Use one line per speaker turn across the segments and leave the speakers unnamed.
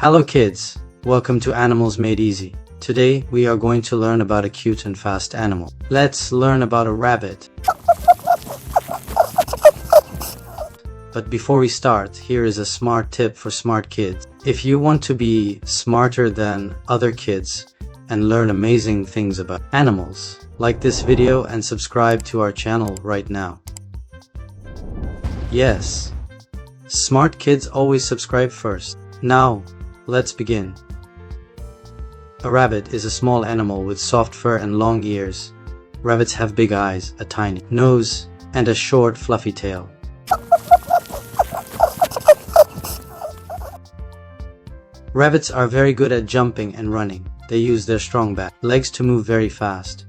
Hello kids, welcome to Animals Made Easy. Today we are going to learn about a cute and fast animal. Let's learn about a rabbit. But before we start, here is a smart tip for smart kids. If you want to be smarter than other kids and learn amazing things about animals, like this video and subscribe to our channel right now. Yes, smart kids always subscribe first. Now, let's begin. A rabbit is a small animal with soft fur and long ears. Rabbits have big eyes, a tiny nose, and a short, fluffy tail. Rabbits are very good at jumping and running. They use their strong back legs to move very fast.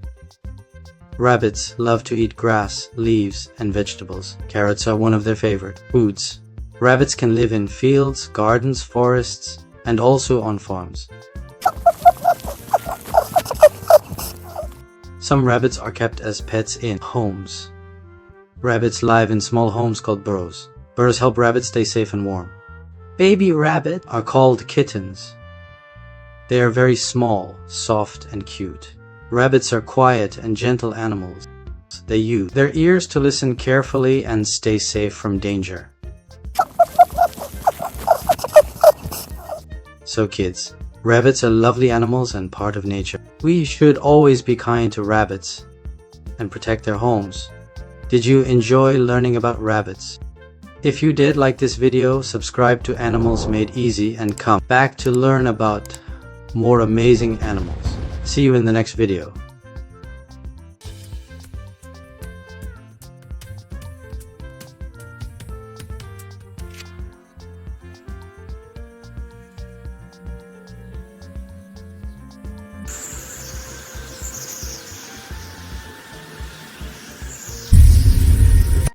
Rabbits love to eat grass, leaves, and vegetables. Carrots are one of their favorite foods. Rabbits can live in fields, gardens, forests, and also on farms. Some rabbits are kept as pets in homes. Rabbits live in small homes called burrows. Burrows help rabbits stay safe and warm. Baby rabbits are called kittens. They are very small, soft, and cute. Rabbits are quiet and gentle animals. They use their ears to listen carefully and stay safe from danger. So kids, rabbits are lovely animals and part of nature. We should always be kind to rabbits and protect their homes. Did you enjoy learning about rabbits? If you did like this video, subscribe to Animals Made Easy and come back to learn about more amazing animals. See you in the next video.